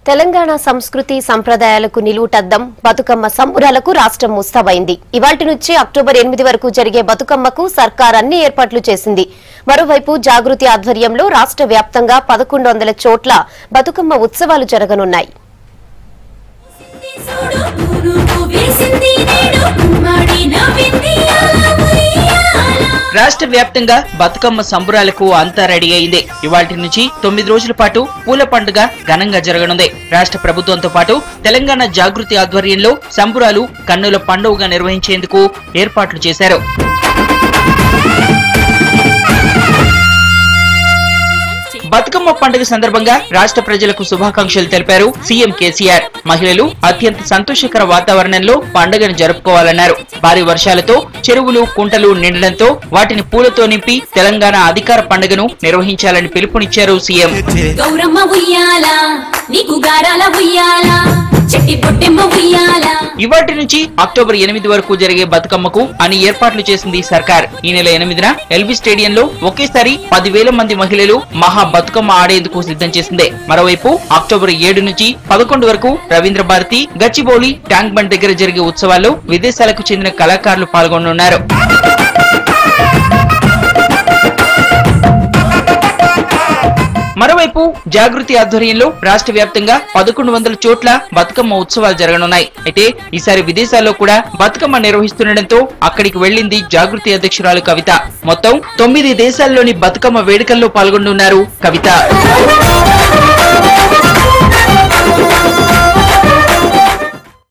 తెలంగాణ సంస్కృతి సంప్రదాయాలకు నిలువుటద్దం బతుకమ్మ సంబురాలకు రాష్ట్రం ముస్తాబైంది. ఇవాల్టి నుంచి అక్టోబర్ 8 వరకు జరిగే బతుకమ్మకు సర్కార్ అన్ని ఏర్పాట్లు చేసింది. మరోవైపు జాగృతి ఆధ్వర్యంలో రాష్ట్ర వ్యాప్తంగా 1100 చోట్ల బతుకమ్మ ఉత్సవాలు జరగనున్నాయి. రాష్ట్ర వ్యాప్తంగా బతుకమ్మ సంబురాలకు అంతా రెడీ అయింది. ఇవాల్టి నుంచి 9 రోజుల పాటు పూల పండుగ ఘనంగా జరగనుంది. రాష్ట్ర ప్రభుత్వంతో పాటు తెలంగాణ జాగృతి ఆధ్వర్యంలో సంబురాలు కన్నుల పండుగగా నిర్వహించేందుకు ఏర్పాట్లు చేశారు. బతుకమ్మ పండుగ సందర్భంగా రాష్ట్ర ప్రజలకు శుభాకాంక్షలు తెలిపారు సీఎం కేసీఆర్. మహిళలు అత్యంత సంతోషకర వాతావరణంలో పండుగను జరుపుకోవాలన్నారు. భారీ వర్షాలతో చెరువులు కుంటలు నిండడంతో వాటిని పూలతో నింపి తెలంగాణ అధికార పండుగను నిర్వహించాలని పిలుపునిచ్చారు సీఎం. ఇవాటి నుంచి అక్టోబర్ 8 వరకు జరిగే బతుకమ్మకు అని ఏర్పాట్లు చేసింది సర్కార్. ఈ నెల 8న ఎల్బీ స్టేడియంలో ఒకేసారి 10,000 మంది మహిళలు మహా బతుకమ్మ ఆడేందుకు సిద్ధం చేసింది. మరోవైపు అక్టోబర్ 7 నుంచి 11 వరకు రవీంద్ర భారతి, గచ్చిబౌలి, ట్యాంక్ బండ్ దగ్గర జరిగే ఉత్సవాల్లో విదేశాలకు చెందిన కళాకారులు పాల్గొనున్నారు. మరోవైపు జాగృతి ఆధ్వర్యంలో రాష్ట్ర వ్యాప్తంగా 1100 చోట్ల బతుకమ్మ ఉత్సవాలు జరగనున్నాయి. అయితే ఈసారి విదేశాల్లో కూడా బతుకమ్మ నిర్వహిస్తుండటంతో అక్కడికి వెళ్లింది జాగృతి అధ్యక్షురాలు కవిత. మొత్తం 9 దేశాల్లోని బతుకమ్మ వేడుకల్లో పాల్గొనున్నారు కవిత.